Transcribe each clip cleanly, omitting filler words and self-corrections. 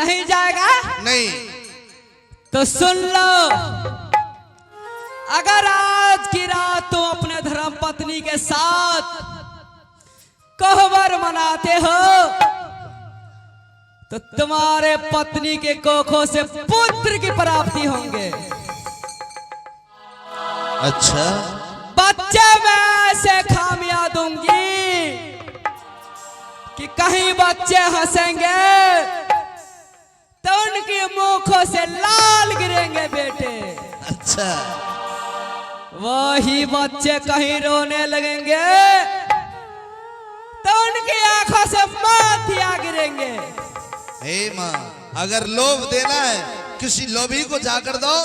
नहीं जाएगा? नहीं। तो सुन लो, अगर आज की रात तुम अपने धर्म पत्नी के साथ कोहबर मनाते हो तो तुम्हारे पत्नी के कोखों से पुत्र की प्राप्ति होंगे। अच्छा, बच्चे मैं ऐसे खामियां दूंगी कि कहीं बच्चे हंसेंगे तो उनकी मुखों से लाल गिरेंगे बेटे। अच्छा, वही बच्चे कहीं रोने लगेंगे तो उनकी आंखों से मोतियां गिरेंगे। हे माँ, अगर लोभ देना है किसी लोभी को जाकर दो,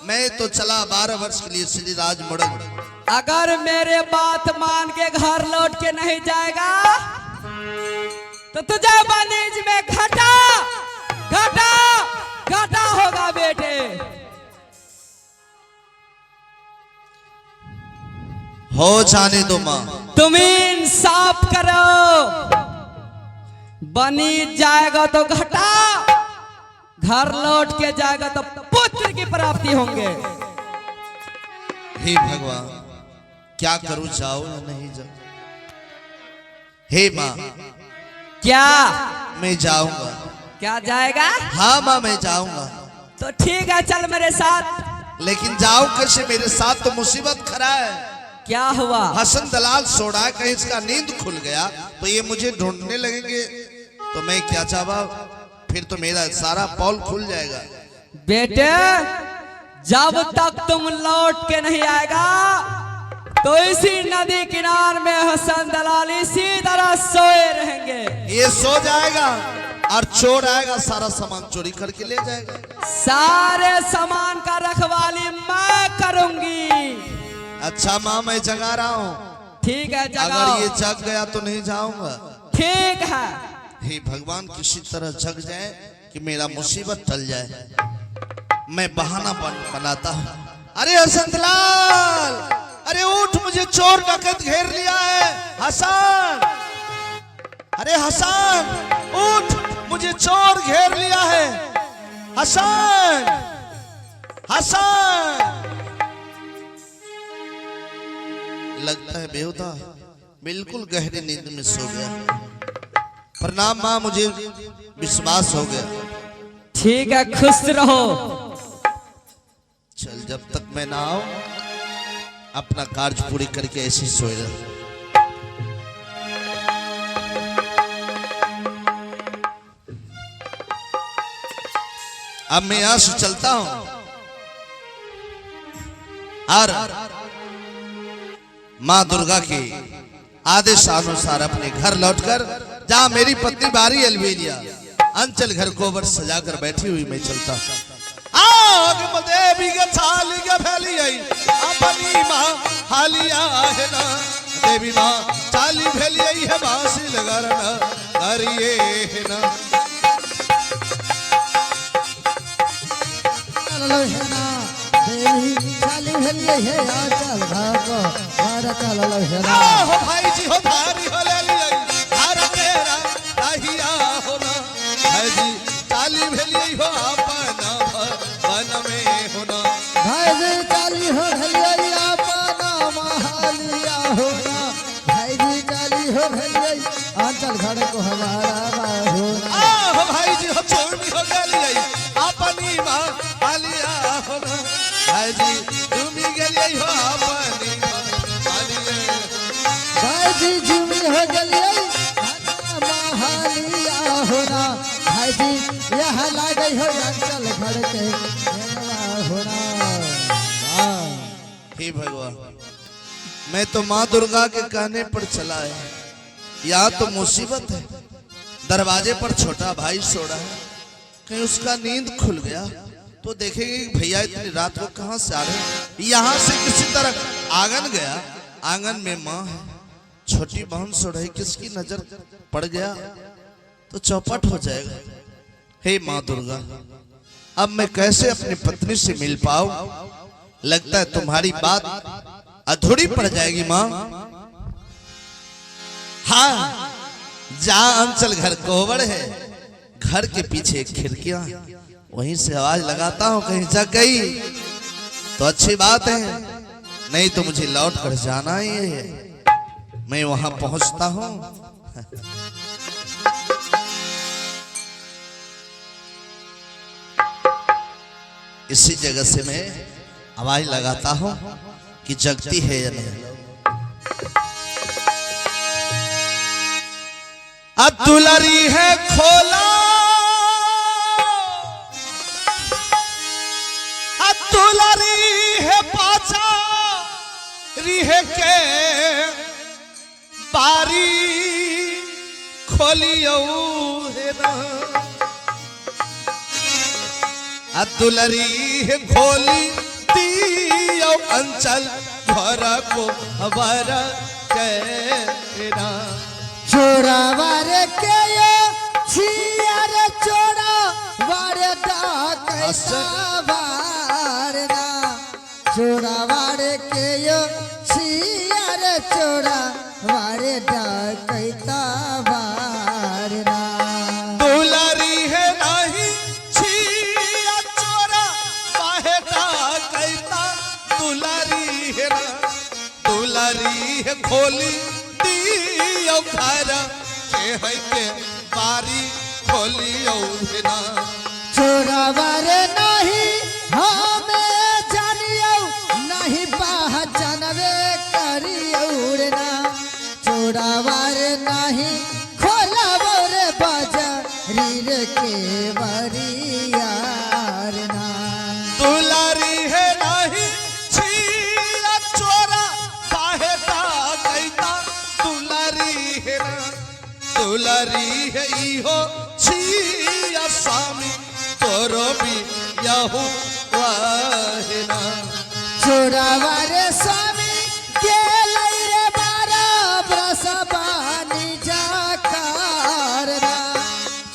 मैं तो चला 12 वर्ष के लिए श्री राज मुड़ंग। अगर मेरे बात मान के घर लौट के नहीं जाएगा तो तुझे वाणिज्य में घाटा घाटा घाटा होगा बेटे। हो जाने दो माँ। तुम इंसाफ करो, बनी जाएगा तो घटा, घर लौट के जाएगा तो पुत्र की प्राप्ति होंगे। हे भगवान, क्या करूं, जाओ या नहीं जाओ? हे माँ, क्या मैं जाऊंगा। क्या जाएगा? हाँ माँ, मैं जाऊंगा। तो ठीक है, चल मेरे साथ। लेकिन जाओ कैसे? मेरे साथ तो मुसीबत खड़ा है। क्या हुआ? हसन दलाल सोड़ा है, कहीं इसका नींद खुल गया तो ये मुझे ढूंढने लगेंगे तो मैं क्या चाहवा, फिर तो मेरा सारा पॉल खुल जाएगा। बेटे, जब तक तुम लौट के नहीं आएगा तो इसी नदी किनार में हसन दलाल इसी तरह सोए रहेंगे। ये सो जाएगा और चोर आएगा, सारा सामान चोरी करके ले जाएगा। सारे सामान का रखवाली मैं करूंगी। अच्छा माँ, मैं जगा रहा हूँ। ठीक है, जगाओ। अगर ये जग गया तो नहीं जाऊंगा। ठीक है। हे भगवान, किसी तरह जग जाए कि मेरा मुसीबत टल जाए। मैं बहाना बनाता हूँ। अरे हसन दलाल, अरे उठ, मुझे चोर डकैत घेर लिया है। हसन, अरे हसन उठ, मुझे चोर घेर लिया है। हसन, हसन। लगता है बेहुदा बिल्कुल गहरी नींद में सो गया। प्रणाम माँ, मुझे विश्वास हो गया। ठीक है, खुश रहो। चल, जब तक मैं ना आऊं अपना कार्य पूरी करके ऐसे सोए रह। अब मैं यहां से चलता हूं और माँ दुर्गा के आदेश अनुसार अपने घर लौटकर, जहां मेरी पत्नी बारी अलबेलिया अंचल घर कोबर सजाकर बैठी हुई, मैं चलता आग देवी के थाली के फैली आई अपनी माँ हालिया है ना। देवी माँ चाली फैली आई है, बांसी लगा रहा करिए है ना। देवी चाली फैली है, चल भागो मारा चल लो हेरा। हो भाई जी, हो भारी हो ले ली धारा तेरा दहिया हो ना। भाई जी चाली फैली हो अपना वन में हो ना। भाई जी चाली हो भलिया अपना महालिया हो ना। भाई जी चाली हो भलिया आंचल घर को हमारा हो ना। हो भाई जी, हो चोरी हो गई अपनी माँ आलिया हो ना। भाई जी तुम गई हो अपनी माँ आलिया। भाई जी जुमी हो गई महालिया हो ना। भाई जी यहाँ लागे हो आंचल घर के हो ना। हे भगवान, मैं तो माँ दुर्गा के कहने पर चला है। यहाँ तो मुसीबत है। दरवाजे पर छोटा भाई सो रहा है, कहीं उसका नींद खुल गया तो देखेंगे कि भैया इतनी रात को कहां से आ रहे। यहाँ से किसी तरह आंगन गया, आंगन में माँ है, छोटी बहन सो रही, किसकी नजर पड़ गया तो चौपट हो जाएगा। हे माँ दुर्गा, अब मैं कैसे अपनी पत्नी से मिल पाऊं? लगता है तुम्हारी बात अधूरी पड़ जाएगी माँ। हाँ, जहां अंचल घर कोहबर है, घर के पीछे एक खिड़कियां, वहीं से आवाज लगाता हूँ, कहीं जग गई तो अच्छी बात है, नहीं तो मुझे लौट कर जाना ही है। मैं वहां पहुंचता हूँ। इसी जगह से मैं आवाज लगाता हूँ कि जगती है या नहीं। दुलरी है खोला, दुलरी है पाचा, रिह के बारी खोलियो है ना। दुलरी है खोली दियो अंचल घर को हबर कहना। चोरा वारे के यो छियार चोरा वारे डाकैता वारना। चोरा वारे के यो छियार चोरा वारे डाकैता वारना। दुलारी है नहीं छिया चोरा वाहे डाकैता। दुलारी है ना, दुलारी है खोली घर के है के बारी खोलियो ना। चोरा वारे नहीं हमें जानियो, नहीं पहचानवे करियो रे ना। चोरा वारे नहीं खोला बोरे बाजारी रे के बरियार ना। दुलारी है नहीं छिया चोरा काहे डाकैता। दुलारी है ना, दुलारी है इहो छिया स्वामी तोरो भी यहू वाहिना। चोरा वारे स्वामी के लैरे बारा ब्रस बानी जाकारना।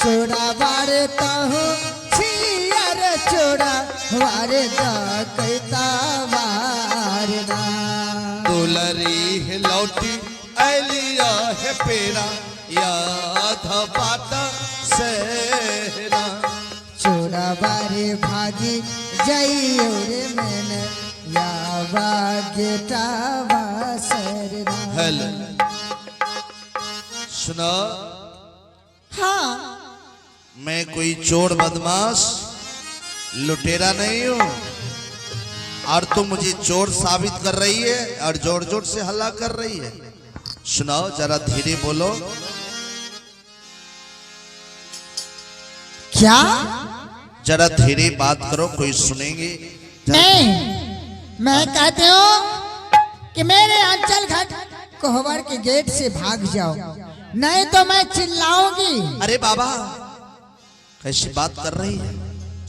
चोरा वारे कहूँ छियर चोरा वारे डाकैता वारना। दुलारी है लौटी एलिया है पेरा याद बात सहना। चोरा बारे भागी जाइयो रे मैंने या बागेटा वासरना। हेलो सुनो, हाँ मैं कोई चोर बदमाश लुटेरा नहीं हूँ, और तुम मुझे चोर साबित कर रही है और जोर जोर से हल्ला कर रही है। सुनाओ, जरा धीरे बोलो। क्या? जरा धीरे बात करो, कोई सुनेंगे। नहीं, मैं कहती हूँ कि मेरे अंचल घाट कोहबर के गेट से भाग जाओ, नहीं तो मैं चिल्लाऊंगी। अरे बाबा, कैसी बात कर रही है?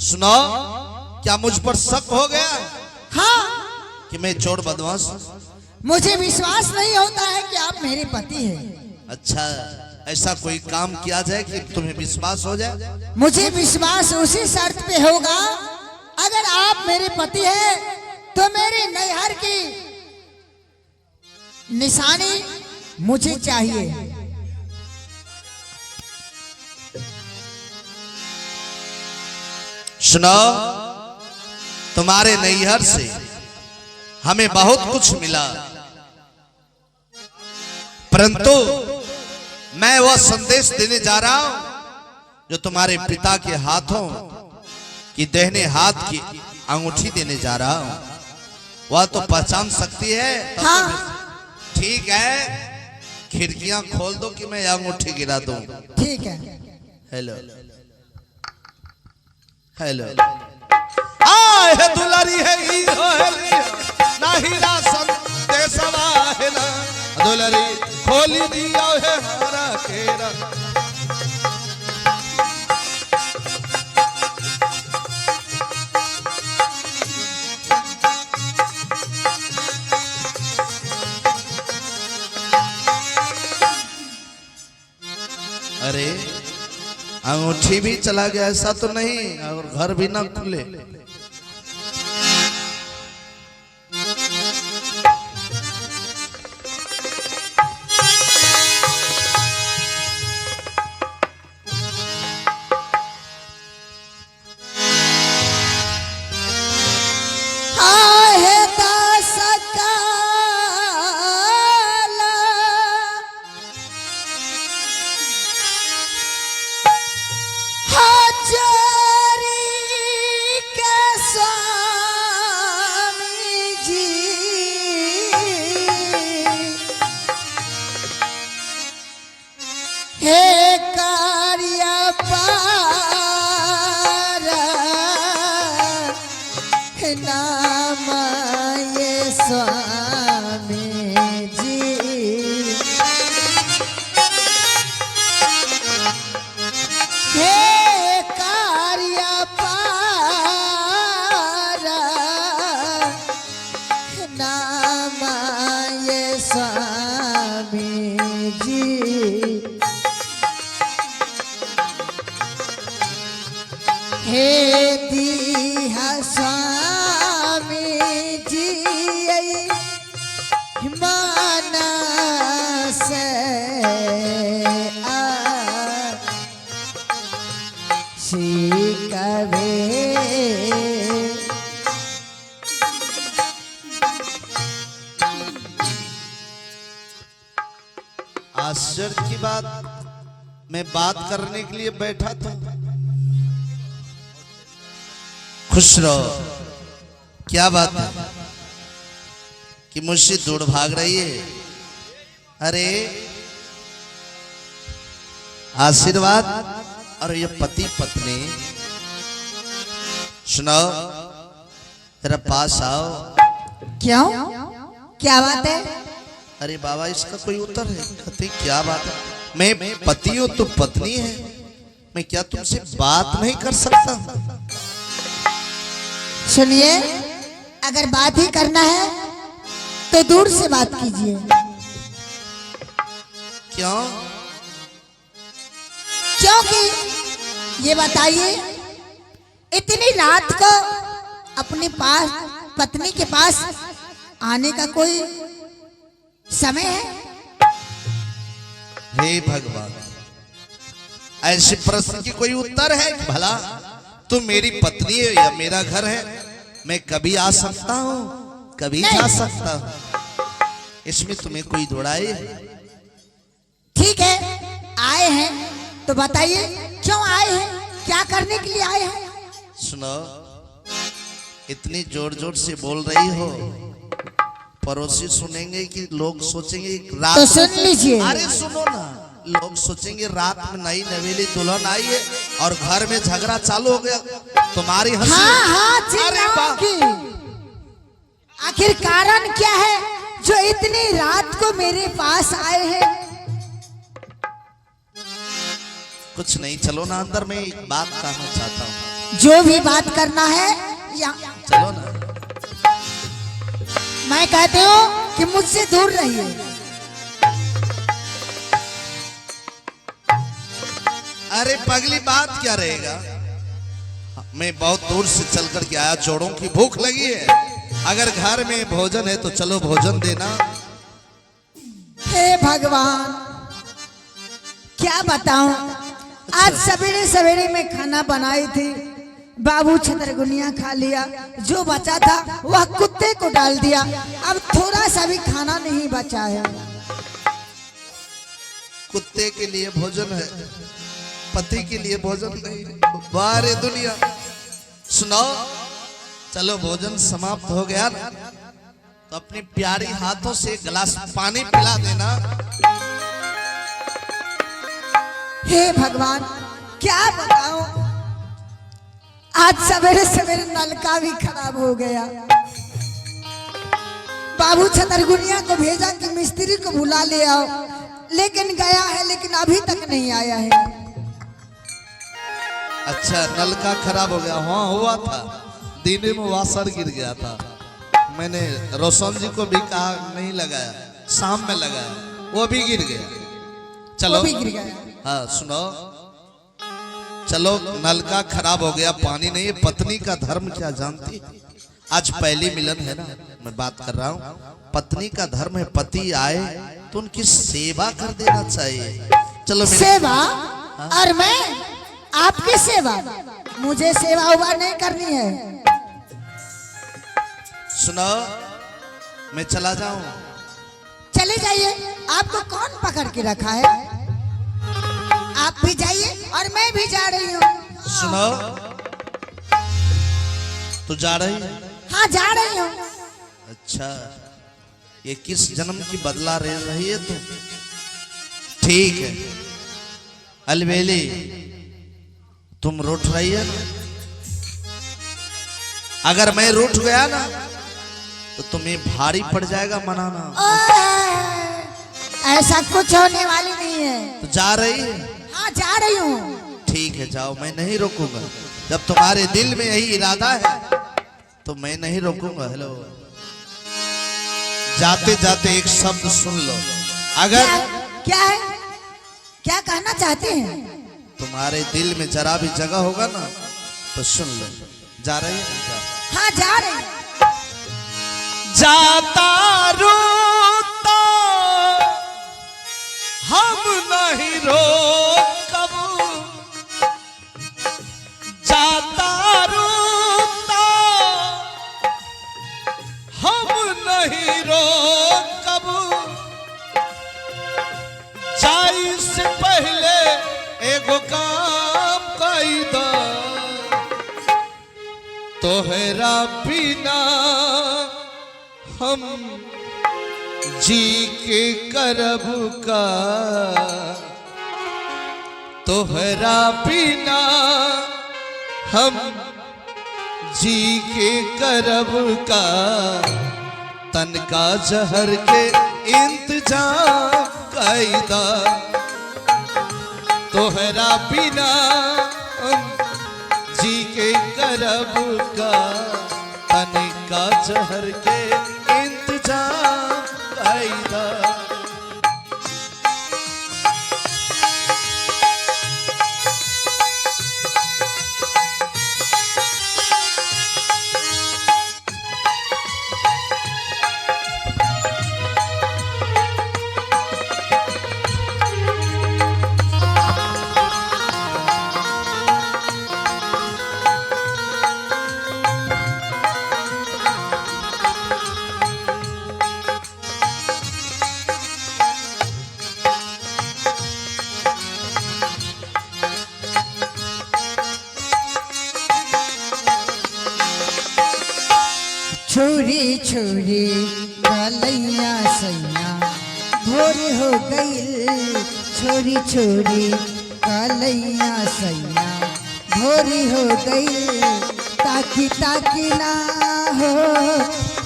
सुनो, क्या मुझ पर शक हो गया हाँ, कि मैं चोर बदमाश हूं? मुझे विश्वास नहीं होता है कि आप मेरे पति हैं। अच्छा, ऐसा कोई काम किया जाए कि तुम्हें विश्वास हो जाए? मुझे विश्वास उसी शर्त पे होगा, अगर आप मेरे पति हैं तो मेरी नैहर की निशानी मुझे चाहिए। सुनो, तुम्हारे नैहर से हमें बहुत कुछ मिला, परंतु मैं वह संदेश देने जा रहा हूं जो तुम्हारे पिता के हाथों की दाहिने हाथ की अंगूठी देने जा रहा हूं। वह तो पहचान सकती है। हाँ, ठीक है, खिड़कियां खोल दो कि मैं अंगूठी गिरा दूं। ठीक है। हेलो हेलो, आए है दुलारी है ई होली नाही रा संदेशवा है ना। दुलारी खोली दिया है हमारा केरा। अरे अंगूठी भी चला गया, ऐसा तो नहीं, और घर भी ना खुले। नाम ये स्वामी जी हे कार्य पार नाम ये स्वामी जी हे दीहा स्वामी जी मानस शिकवे आश्चर्य की बात, मैं बात करने के लिए बैठा था। खुश रहो। क्या बात है कि मुझसे दूर भाग रही है? अरे आशीर्वाद और ये पति पत्नी सुनो, तेरा पास आओ। क्यों, क्या बात है? अरे बाबा इसका कोई उत्तर है? कहते क्या बात है, मैं पति हूं तो पत्नी है, मैं क्या तुमसे बात नहीं कर सकता? सुनिए, अगर बात ही करना है तो दूर से बात कीजिए। क्यों? क्योंकि ये बताइए, इतनी रात को अपने पास पत्नी के पास आने का कोई समय है? हे भगवान, ऐसे प्रश्न की कोई उत्तर है भला? तुम मेरी पत्नी है या मेरा घर है? मैं कभी आ सकता हूँ, कभी जा सकता हूँ, इसमें तुम्हें कोई दोड़ाई है? ठीक है, आए हैं तो बताइए क्यों आए हैं, क्या करने के लिए आए हैं? सुनो, इतनी जोर जोर से बोल रही हो, पड़ोसी सुनेंगे कि लोग सोचेंगे रात तो सुन लीजिए। अरे सुनो ना, लोग सोचेंगे रात में नई नवेली दुल्हन आई है और घर में झगड़ा चालू हो गया, तुम्हारी हंसी। हाँ हाँ, अरे वाह। आखिर कारण क्या है जो इतनी रात को मेरे पास आए हैं? कुछ नहीं, चलो ना अंदर, मैं एक बात कहना चाहता हूँ। जो भी बात करना है या चलो ना। मैं कहती हूँ कि मुझसे दूर रहिए। अरे पगली, बात क्या रहेगा? मैं बहुत दूर से चल कर के आया, जोड़ों की भूख लगी है, अगर घर में भोजन है तो चलो भोजन देना। हे भगवान, क्या बताऊं, आज सवेरे सवेरे मैं खाना बनाई थी, बाबू छतरगुनिया खा लिया, जो बचा था वह कुत्ते को डाल दिया, अब थोड़ा सा भी खाना नहीं बचा है। कुत्ते के लिए भोजन है, पति के लिए भोजन नहीं। बारे दुनिया, सुनो, चलो भोजन समाप्त हो गया ना, तो अपनी प्यारी हाथों से एक गिलास पानी पिला देना। हे भगवान, क्या बताऊं, आज सवेरे सवेरे नलका भी खराब हो गया। बाबू छतरगुनिया को भेजा कि मिस्त्री को बुला ले आओ, लेकिन गया है, लेकिन अभी तक नहीं आया है। अच्छा, नलका खराब हो गया? हाँ हुआ था, दिन में वासर गिर गया था, मैंने रोशन जी को भी कहा नहीं लगाया, शाम में लगाया, वो भी गिर गया। चलो, वो भी गिर गया। हाँ सुनो, चलो नलका खराब हो गया, पानी नहीं है, पत्नी का धर्म क्या जानती? आज पहली मिलन है ना, मैं बात कर रहा हूँ, पत्नी का धर्म है, पति आए तो उनकी सेवा कर देना चाहिए। चलो सेवा? और मैं आपकी सेवा? मुझे सेवा उवा नहीं करनी है। सुनो, मैं चला जाऊं? चले जाइए, आपको कौन पकड़ के रखा है? आप भी जाइए और मैं भी जा रही हूँ। सुनो, तू जा रही है? हाँ जा रही हूँ। अच्छा, ये किस जन्म की बदला रही है तू? ठीक है, अलबेली तुम रूठ रही है ना, अगर मैं रूठ गया ना तो तुम्हें भारी पड़ जाएगा मनाना। ऐसा कुछ होने वाली नहीं है। तो जा रही है? हाँ जा रही हूँ। ठीक है जाओ, मैं नहीं रोकूंगा। जब तुम्हारे दिल में यही इरादा है तो मैं नहीं रोकूंगा। हेलो, जाते जाते एक शब्द सुन लो। अगर क्या है, क्या कहना चाहते हैं? तुम्हारे दिल में जरा भी जगह होगा ना तो सुन लो। जा रही है? जा। हाँ जा रही। जाता रोता हम नहीं रोकब, जाता रोता हम नहीं रोकब, जाई से पहले एगो काम कईदा, तोहरा बिना हम जी के करब का, तोहरा बिना हम जी के करब का, तनका जहर के इंतजाम कायदा, तोहरा बिना हम जी के करब का, तनका जहर के इंतजाम कायदा। छोरी छोरी कलैया सैया भोर हो गई, छोरी छोरी कलैया सैया भोर हो गई, ताकी ताकी ना हो,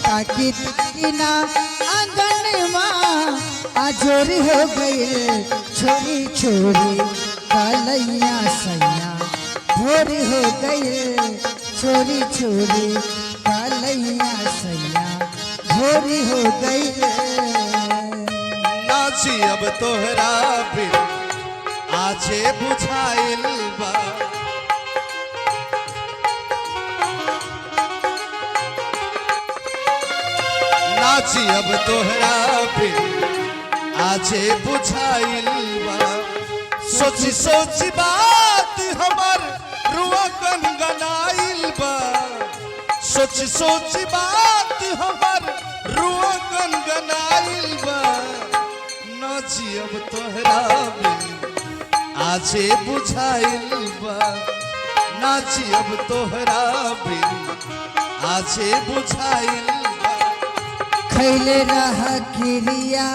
ताकी ताकी ना आंगन माँ आजोरी हो गई, छोरी छोरी कलैया सैया भोर हो गई, छोरी छोरी कलैया सैया भोरी हो गई। नाची अब तोहरा बिन आजे बुझाइल बा, नाची अब तोहरा बिन आजे बुझाइल बा, सोची सोची बात हमर रुआ गनगनाइल बा, सोची सोची बात हमर रुआ गनगनाइल बा, नाची अब तोहरा बिन आजे बुझाइल बा, नाची अब तोहरा बिन आजे बुझाइल बा। खैले रह क्रिया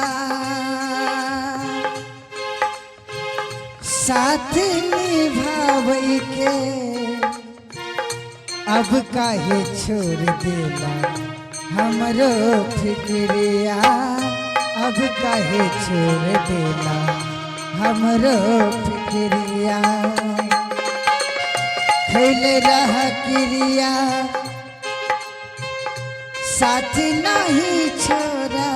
साथ निभावे के, अब काहे छोड़ देला हमरो फिक्रिया, अब काहे छोड़ देला हमरो फिक्रिया, खैले रह क्रिया साथ नहीं छोड़ा,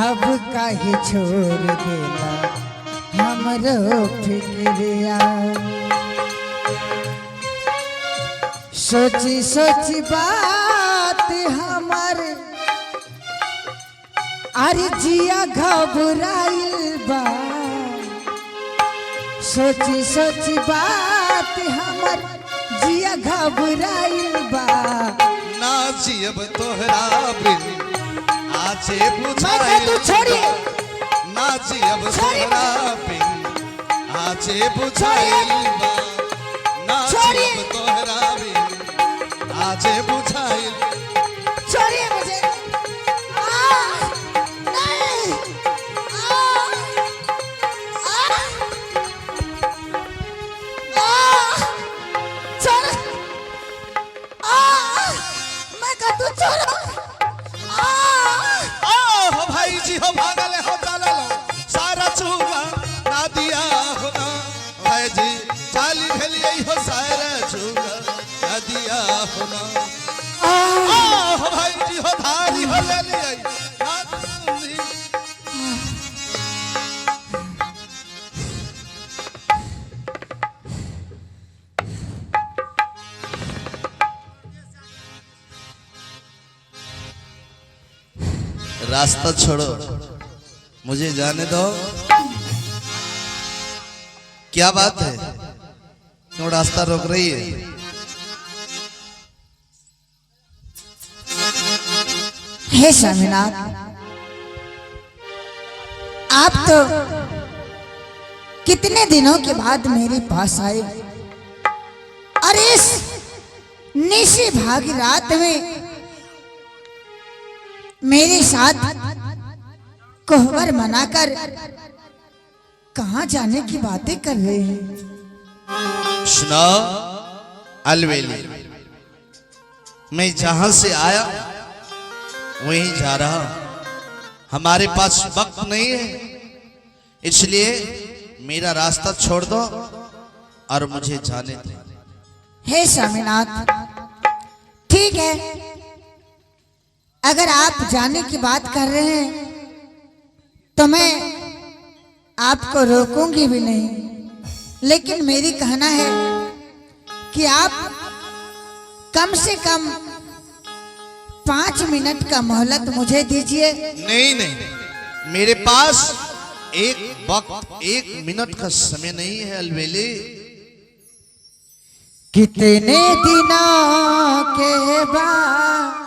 अब काहे छोड़ देला हमरो फिक्रिया, सोची सोची बात हमर अरे जिया घबराइल बा, सोची सोची बात हमर जिया घबराइल बा, नाची अब तोहरा बिन आजे बुझाइल बा, नाची अब तोहरा बिन आजे बुझाइल बा, नाची अब तोहरा बिन आजे बुझाइल। छोड़िए मुझे, नहीं, छोड़, लिए हो शायर छूगा नदिया होना हो भाई जी हो धारी हो ले लिए रास्ता छोड़ो, मुझे जाने दो। क्या बात है, क्यों रास्ता रोक रही है? हे स्वामीनाथ, आप तो कितने दिनों के बाद मेरे पास आए और इस निशी भागी रात में मेरे साथ कोहबर मनाकर कहां जाने की बातें कर रहे हैं। सुनो अलवेली, मैं जहां से आया वहीं जा रहा हूं। हमारे पास वक्त नहीं है, इसलिए मेरा रास्ता छोड़ दो और मुझे जाने दो। हे स्वामीनाथ, ठीक है, अगर आप जाने की बात कर रहे हैं तो मैं आपको रोकूंगी भी नहीं, लेकिन मेरी कहना है कि आप कम से कम 5 मिनट का मोहलत मुझे दीजिए। नहीं नहीं, मेरे पास एक वक्त 1 मिनट का समय नहीं है अलवेली। कितने दिनों के बाद